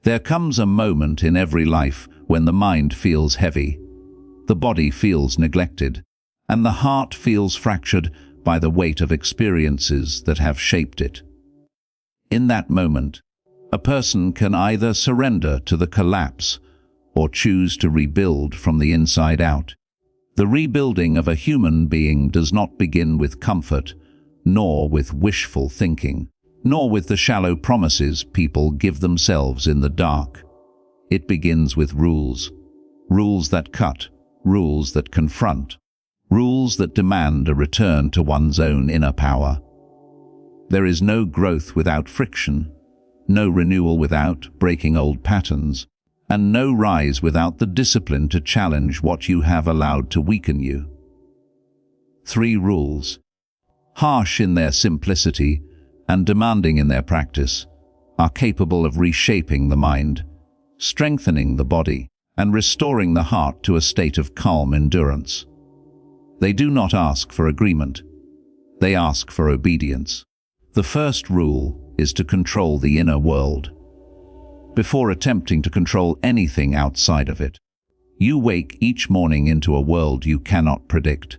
There comes a moment in every life when the mind feels heavy, the body feels neglected, and the heart feels fractured by the weight of experiences that have shaped it. In that moment, a person can either surrender to the collapse or choose to rebuild from the inside out. The rebuilding of a human being does not begin with comfort, nor with wishful thinking, nor with the shallow promises people give themselves in the dark. It begins with rules. Rules that cut, rules that confront, rules that demand a return to one's own inner power. There is no growth without friction, no renewal without breaking old patterns, and no rise without the discipline to challenge what you have allowed to weaken you. 3 rules, harsh in their simplicity and demanding in their practice, are capable of reshaping the mind, strengthening the body, and restoring the heart to a state of calm endurance. They do not ask for agreement. They ask for obedience. The first rule is to control the inner world. Before attempting to control anything outside of it, you wake each morning into a world you cannot predict.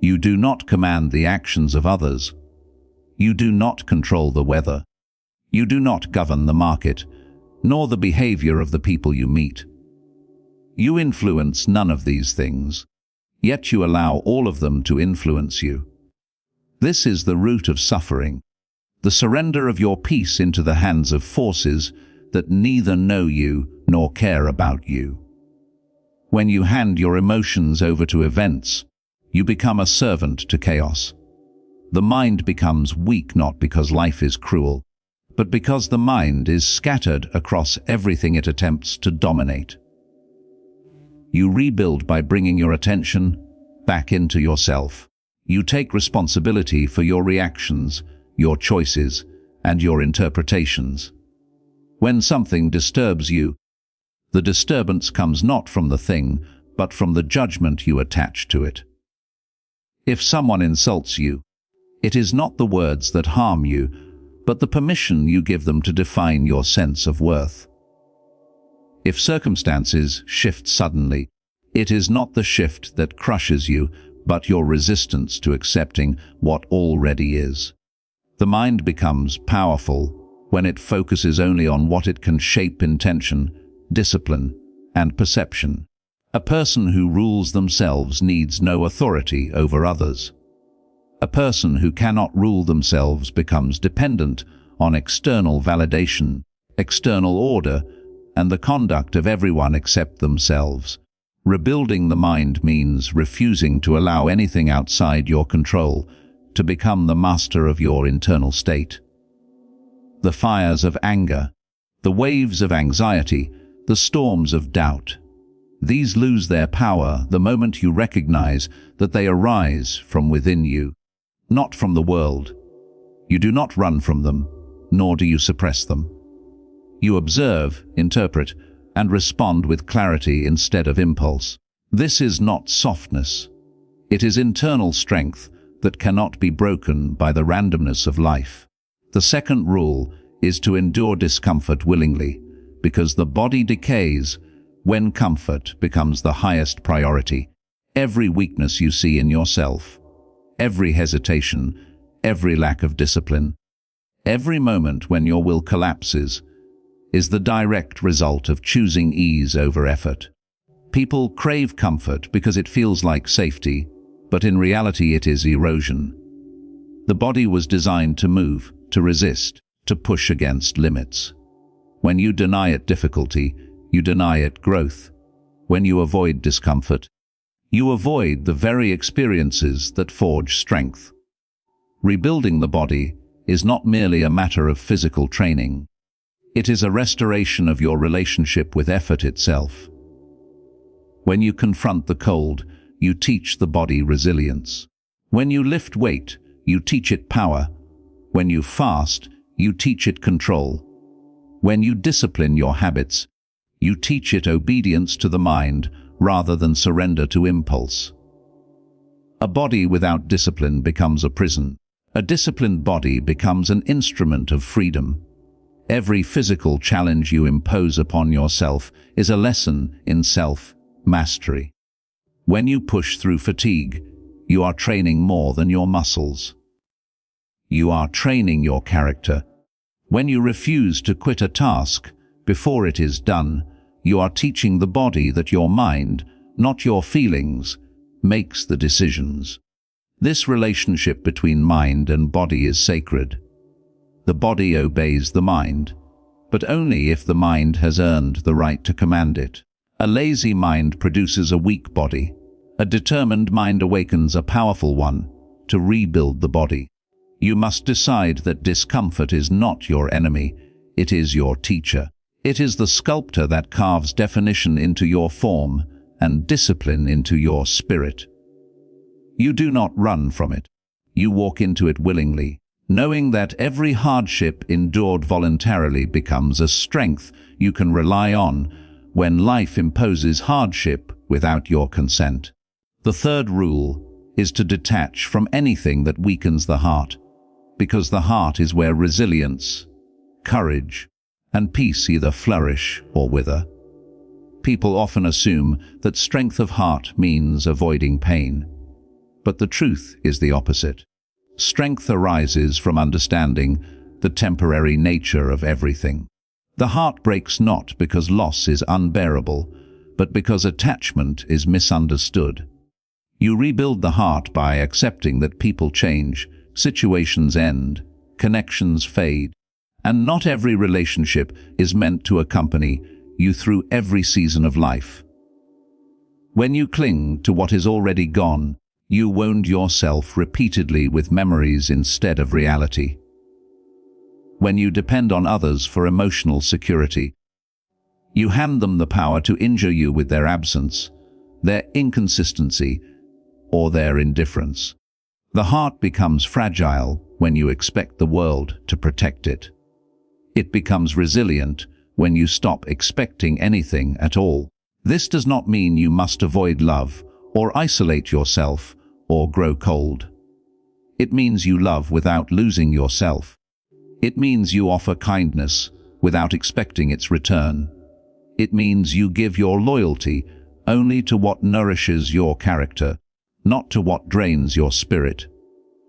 You do not command the actions of others. You do not control the weather. You do not govern the market, nor the behavior of the people you meet. You influence none of these things, yet you allow all of them to influence you. This is the root of suffering, the surrender of your peace into the hands of forces that neither know you nor care about you. When you hand your emotions over to events, you become a servant to chaos. The mind becomes weak not because life is cruel, but because the mind is scattered across everything it attempts to dominate. You rebuild by bringing your attention back into yourself. You take responsibility for your reactions, your choices, and your interpretations. When something disturbs you, the disturbance comes not from the thing, but from the judgment you attach to it. If someone insults you, it is not the words that harm you, but the permission you give them to define your sense of worth. If circumstances shift suddenly, it is not the shift that crushes you, but your resistance to accepting what already is. The mind becomes powerful when it focuses only on what it can shape: intention, discipline, and perception. A person who rules themselves needs no authority over others. A person who cannot rule themselves becomes dependent on external validation, external order, and the conduct of everyone except themselves. Rebuilding the mind means refusing to allow anything outside your control to become the master of your internal state. The fires of anger, the waves of anxiety, the storms of doubt, these lose their power the moment you recognize that they arise from within you, not from the world. You do not run from them, nor do you suppress them. You observe, interpret, and respond with clarity instead of impulse. This is not softness. It is internal strength that cannot be broken by the randomness of life. The second rule is to endure discomfort willingly, because the body decays when comfort becomes the highest priority. Every weakness you see in yourself, every hesitation, every lack of discipline, every moment when your will collapses, is the direct result of choosing ease over effort. People crave comfort because it feels like safety, but in reality it is erosion. The body was designed to move, to resist, to push against limits. When you deny it difficulty, you deny it growth. When you avoid discomfort, you avoid the very experiences that forge strength. Rebuilding the body is not merely a matter of physical training. It is a restoration of your relationship with effort itself. When you confront the cold, you teach the body resilience. When you lift weight, you teach it power. When you fast, you teach it control. When you discipline your habits, you teach it obedience to the mind rather than surrender to impulse. A body without discipline becomes a prison. A disciplined body becomes an instrument of freedom. Every physical challenge you impose upon yourself is a lesson in self-mastery. When you push through fatigue, you are training more than your muscles. You are training your character. When you refuse to quit a task before it is done, you are teaching the body that your mind, not your feelings, makes the decisions. This relationship between mind and body is sacred. The body obeys the mind, but only if the mind has earned the right to command it. A lazy mind produces a weak body. A determined mind awakens a powerful one to rebuild the body. You must decide that discomfort is not your enemy, it is your teacher. It is the sculptor that carves definition into your form and discipline into your spirit. You do not run from it. You walk into it willingly, knowing that every hardship endured voluntarily becomes a strength you can rely on when life imposes hardship without your consent. The third rule is to detach from anything that weakens the heart, because the heart is where resilience, courage, and peace either flourish or wither. People often assume that strength of heart means avoiding pain, but the truth is the opposite. Strength arises from understanding the temporary nature of everything. The heart breaks not because loss is unbearable, but because attachment is misunderstood. You rebuild the heart by accepting that people change, situations end, connections fade, and not every relationship is meant to accompany you through every season of life. When you cling to what is already gone, you wound yourself repeatedly with memories instead of reality. When you depend on others for emotional security, you hand them the power to injure you with their absence, their inconsistency, or their indifference. The heart becomes fragile when you expect the world to protect it. It becomes resilient when you stop expecting anything at all. This does not mean you must avoid love or isolate yourself or grow cold. It means you love without losing yourself. It means you offer kindness without expecting its return. It means you give your loyalty only to what nourishes your character, not to what drains your spirit.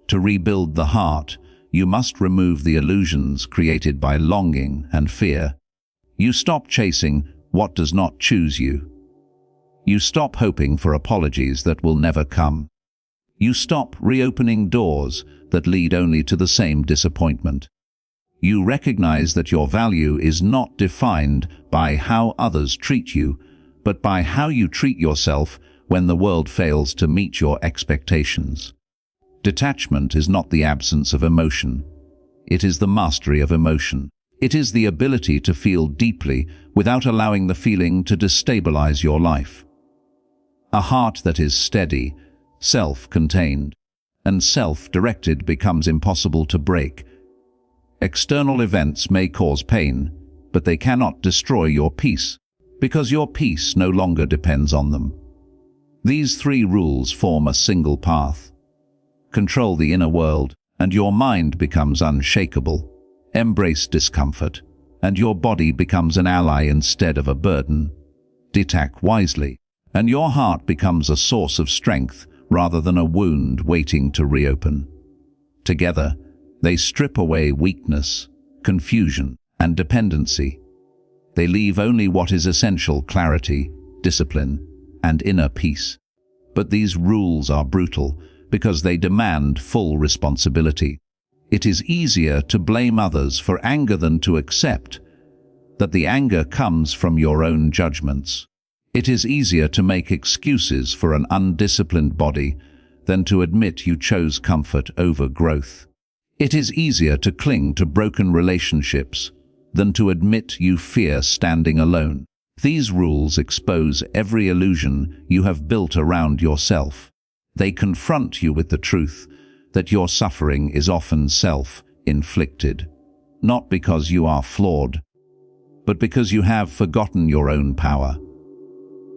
To rebuild the heart, you must remove the illusions created by longing and fear. You stop chasing what does not choose you. You stop hoping for apologies that will never come. You stop reopening doors that lead only to the same disappointment. You recognize that your value is not defined by how others treat you, but by how you treat yourself when the world fails to meet your expectations. Detachment is not the absence of emotion. It is the mastery of emotion. It is the ability to feel deeply without allowing the feeling to destabilize your life. A heart that is steady, self-contained, and self-directed becomes impossible to break. External events may cause pain, but they cannot destroy your peace, because your peace no longer depends on them. These three rules form a single path. Control the inner world, and your mind becomes unshakable. Embrace discomfort, and your body becomes an ally instead of a burden. Detach wisely, and your heart becomes a source of strength rather than a wound waiting to reopen. Together, they strip away weakness, confusion, and dependency. They leave only what is essential: clarity, discipline, and inner peace. But these rules are brutal because they demand full responsibility. It is easier to blame others for anger than to accept that the anger comes from your own judgments. It is easier to make excuses for an undisciplined body than to admit you chose comfort over growth. It is easier to cling to broken relationships than to admit you fear standing alone. These rules expose every illusion you have built around yourself. They confront you with the truth that your suffering is often self-inflicted, not because you are flawed, but because you have forgotten your own power.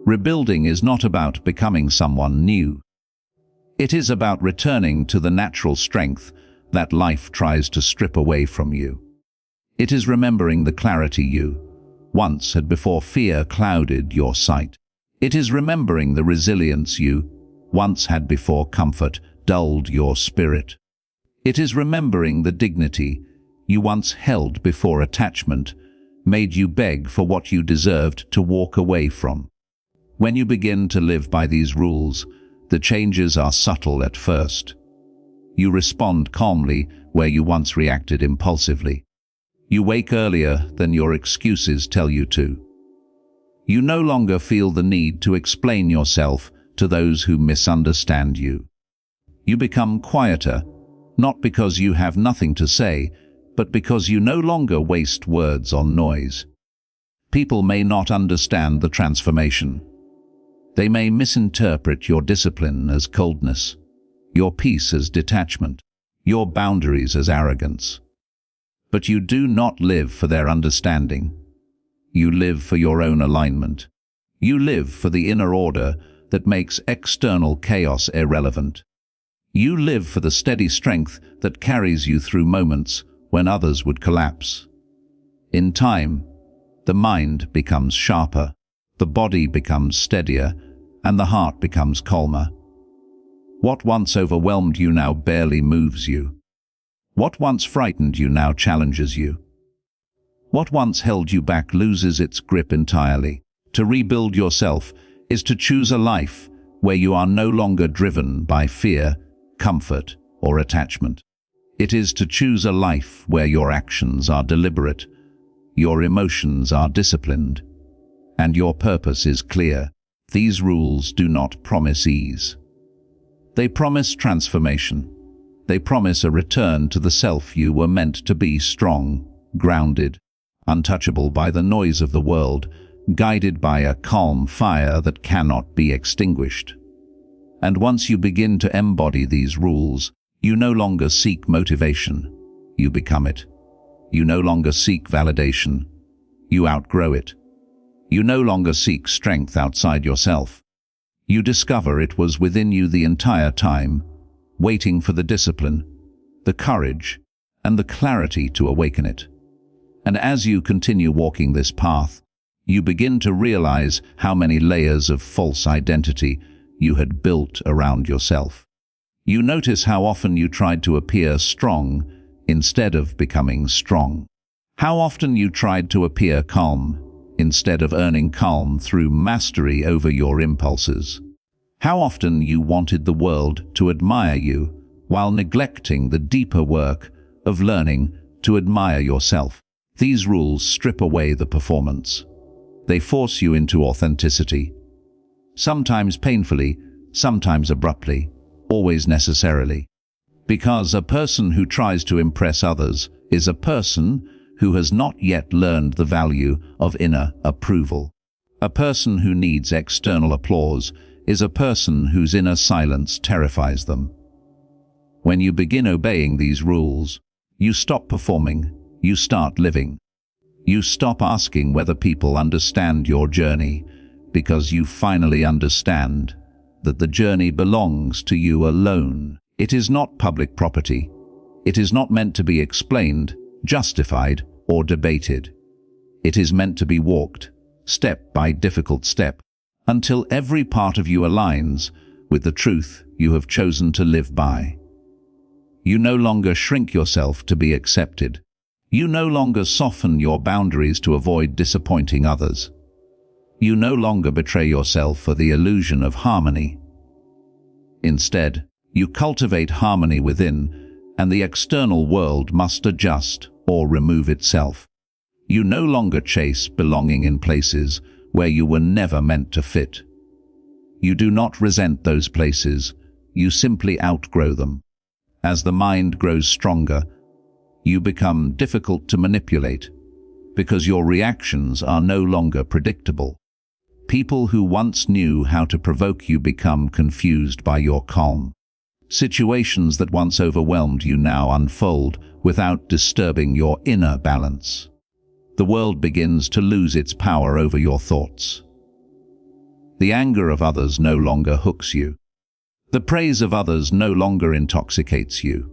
Rebuilding is not about becoming someone new. It is about returning to the natural strength that life tries to strip away from you. It is remembering the clarity you once had before fear clouded your sight. It is remembering the resilience you once had before comfort dulled your spirit. It is remembering the dignity you once held before attachment made you beg for what you deserved to walk away from. When you begin to live by these rules, the changes are subtle at first. You respond calmly where you once reacted impulsively. You wake earlier than your excuses tell you to. You no longer feel the need to explain yourself to those who misunderstand you. You become quieter, not because you have nothing to say, but because you no longer waste words on noise. People may not understand the transformation. They may misinterpret your discipline as coldness, your peace as detachment, your boundaries as arrogance. But you do not live for their understanding. You live for your own alignment. You live for the inner order that makes external chaos irrelevant. You live for the steady strength that carries you through moments when others would collapse. In time, the mind becomes sharper, the body becomes steadier, and the heart becomes calmer. What once overwhelmed you now barely moves you. What once frightened you now challenges you. What once held you back loses its grip entirely. To rebuild yourself is to choose a life where you are no longer driven by fear, comfort, or attachment. It is to choose a life where your actions are deliberate, your emotions are disciplined, and your purpose is clear. These rules do not promise ease. They promise transformation. They promise a return to the self you were meant to be: strong, grounded, untouchable by the noise of the world, guided by a calm fire that cannot be extinguished. And once you begin to embody these rules, you no longer seek motivation, you become it. You no longer seek validation, you outgrow it. You no longer seek strength outside yourself. You discover it was within you the entire time, waiting for the discipline, the courage, and the clarity to awaken it. And as you continue walking this path, you begin to realize how many layers of false identity you had built around yourself. You notice how often you tried to appear strong instead of becoming strong. How often you tried to appear calm instead of earning calm through mastery over your impulses. How often you wanted the world to admire you while neglecting the deeper work of learning to admire yourself. These rules strip away the performance. They force you into authenticity. Sometimes painfully, sometimes abruptly, always necessarily. Because a person who tries to impress others is a person who has not yet learned the value of inner approval. A person who needs external applause is a person whose inner silence terrifies them. When you begin obeying these rules, you stop performing, you start living. You stop asking whether people understand your journey, because you finally understand that the journey belongs to you alone. It is not public property. It is not meant to be explained, justified, or debated. It is meant to be walked, step by difficult step, until every part of you aligns with the truth you have chosen to live by. You no longer shrink yourself to be accepted. You no longer soften your boundaries to avoid disappointing others. You no longer betray yourself for the illusion of harmony. Instead, you cultivate harmony within, and the external world must adjust or remove itself. You no longer chase belonging in places where you were never meant to fit. You do not resent those places, you simply outgrow them. As the mind grows stronger, you become difficult to manipulate, because your reactions are no longer predictable. People who once knew how to provoke you become confused by your calm. Situations that once overwhelmed you now unfold without disturbing your inner balance. The world begins to lose its power over your thoughts. The anger of others no longer hooks you. The praise of others no longer intoxicates you.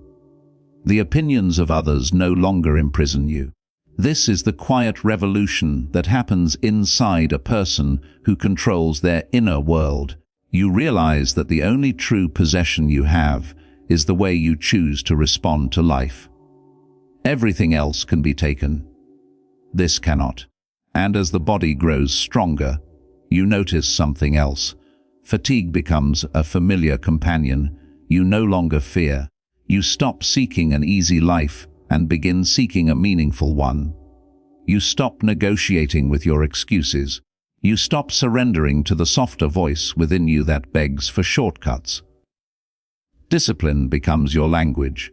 The opinions of others no longer imprison you. This is the quiet revolution that happens inside a person who controls their inner world. You realize that the only true possession you have is the way you choose to respond to life. Everything else can be taken. This cannot. And as the body grows stronger, you notice something else. Fatigue becomes a familiar companion. You no longer fear. You stop seeking an easy life and begin seeking a meaningful one. You stop negotiating with your excuses. You stop surrendering to the softer voice within you that begs for shortcuts. Discipline becomes your language.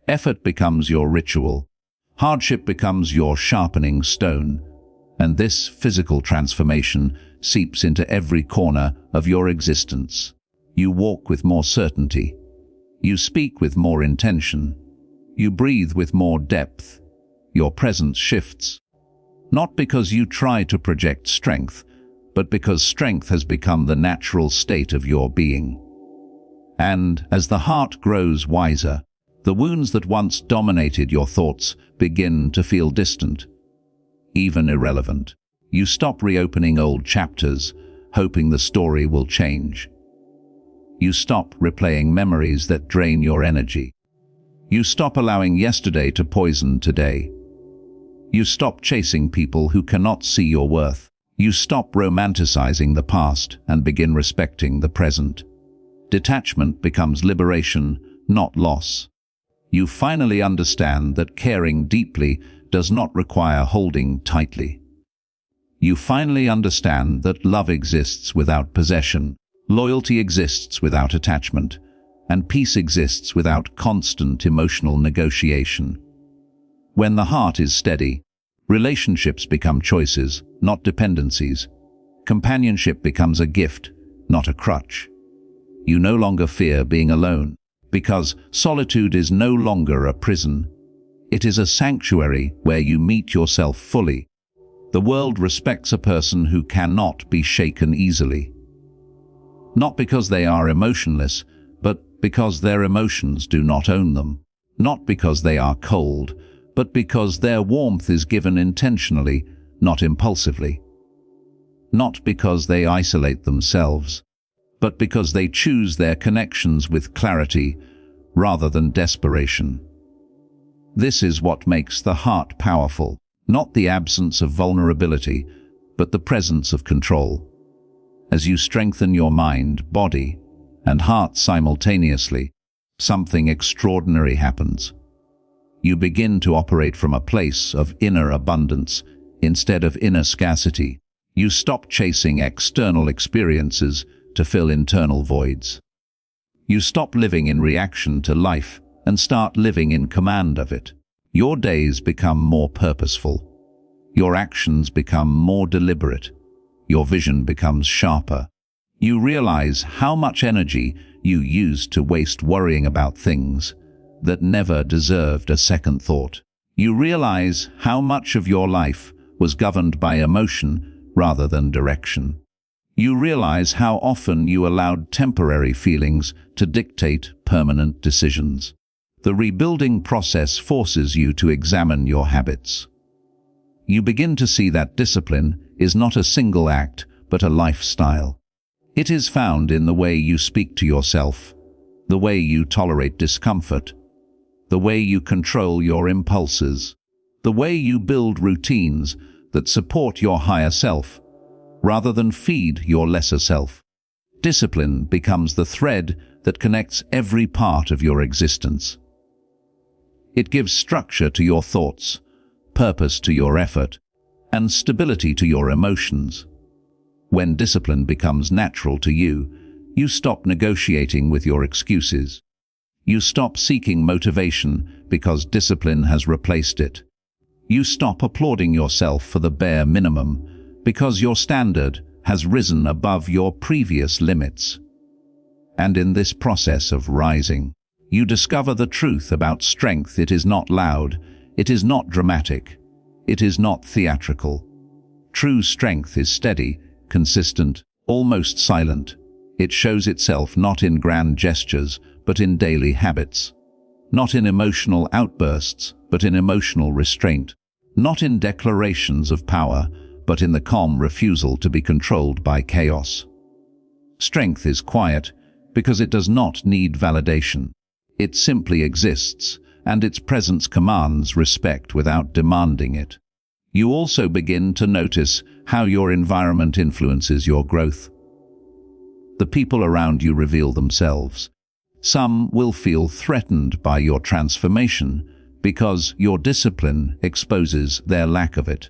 Effort becomes your ritual. Hardship becomes your sharpening stone. And this physical transformation seeps into every corner of your existence. You walk with more certainty. You speak with more intention. You breathe with more depth. Your presence shifts. Not because you try to project strength, but because strength has become the natural state of your being. And as the heart grows wiser, the wounds that once dominated your thoughts begin to feel distant, even irrelevant. You stop reopening old chapters, hoping the story will change. You stop replaying memories that drain your energy. You stop allowing yesterday to poison today. You stop chasing people who cannot see your worth. You stop romanticizing the past and begin respecting the present. Detachment becomes liberation, not loss. You finally understand that caring deeply does not require holding tightly. You finally understand that love exists without possession, loyalty exists without attachment, and peace exists without constant emotional negotiation. When the heart is steady, relationships become choices, not dependencies. Companionship becomes a gift, not a crutch. You no longer fear being alone, because solitude is no longer a prison. It is a sanctuary where you meet yourself fully. The world respects a person who cannot be shaken easily. Not because they are emotionless, but because their emotions do not own them. Not because they are cold, but because their warmth is given intentionally, not impulsively. Not because they isolate themselves, but because they choose their connections with clarity rather than desperation. This is what makes the heart powerful, not the absence of vulnerability, but the presence of control. As you strengthen your mind, body, and heart simultaneously, something extraordinary happens. You begin to operate from a place of inner abundance instead of inner scarcity. You stop chasing external experiences to fill internal voids. You stop living in reaction to life and start living in command of it. Your days become more purposeful. Your actions become more deliberate. Your vision becomes sharper. You realize how much energy you used to waste worrying about things that never deserved a second thought. You realize how much of your life was governed by emotion rather than direction. You realize how often you allowed temporary feelings to dictate permanent decisions. The rebuilding process forces you to examine your habits. You begin to see that discipline is not a single act, but a lifestyle. It is found in the way you speak to yourself, the way you tolerate discomfort, the way you control your impulses, the way you build routines that support your higher self, rather than feed your lesser self. Discipline becomes the thread that connects every part of your existence. It gives structure to your thoughts, purpose to your effort, and stability to your emotions. When discipline becomes natural to you, you stop negotiating with your excuses. You stop seeking motivation because discipline has replaced it. You stop applauding yourself for the bare minimum because your standard has risen above your previous limits. And in this process of rising, you discover the truth about strength. It is not loud, it is not dramatic, it is not theatrical. True strength is steady, consistent, almost silent. It shows itself not in grand gestures, but in daily habits. Not in emotional outbursts, but in emotional restraint. not in declarations of power, but in the calm refusal to be controlled by chaos. Strength is quiet because it does not need validation. It simply exists, and its presence commands respect without demanding it. You also begin to notice how your environment influences your growth. The people around you reveal themselves. Some will feel threatened by your transformation because your discipline exposes their lack of it.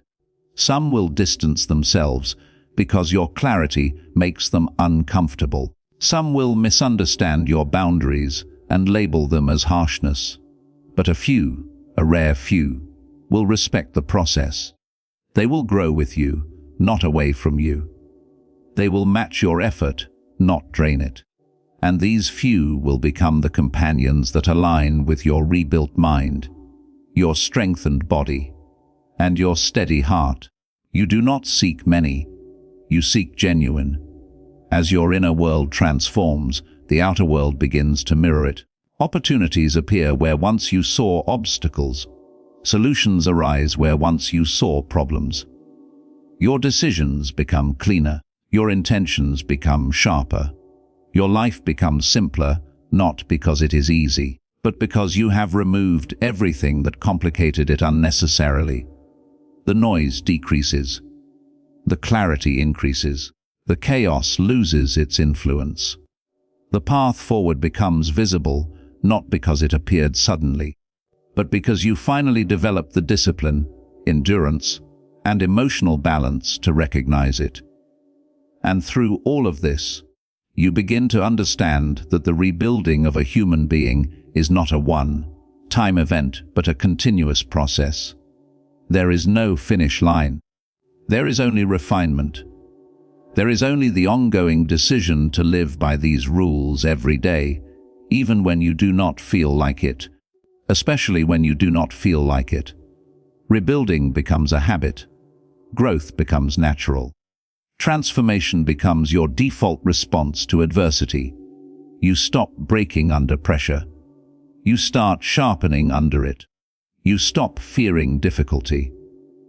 Some will distance themselves because your clarity makes them uncomfortable. Some will misunderstand your boundaries and label them as harshness. But a few, a rare few, will respect the process. They will grow with you, not away from you. They will match your effort, not drain it. And these few will become the companions that align with your rebuilt mind, your strengthened body, and your steady heart. You do not seek many, you seek genuine. As your inner world transforms, the outer world begins to mirror it. Opportunities appear where once you saw obstacles. Solutions arise where once you saw problems. Your decisions become cleaner, your intentions become sharper. Your life becomes simpler, not because it is easy, but because you have removed everything that complicated it unnecessarily. The noise decreases. The clarity increases. The chaos loses its influence. The path forward becomes visible, not because it appeared suddenly, but because you finally developed the discipline, endurance, and emotional balance to recognize it. And through all of this, you begin to understand that the rebuilding of a human being is not a one-time event, but a continuous process. There is no finish line. There is only refinement. There is only the ongoing decision to live by these rules every day, even when you do not feel like it, especially when you do not feel like it. Rebuilding becomes a habit. Growth becomes natural. Transformation becomes your default response to adversity. You stop breaking under pressure. You start sharpening under it. You stop fearing difficulty.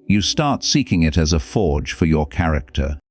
You start seeking it as a forge for your character.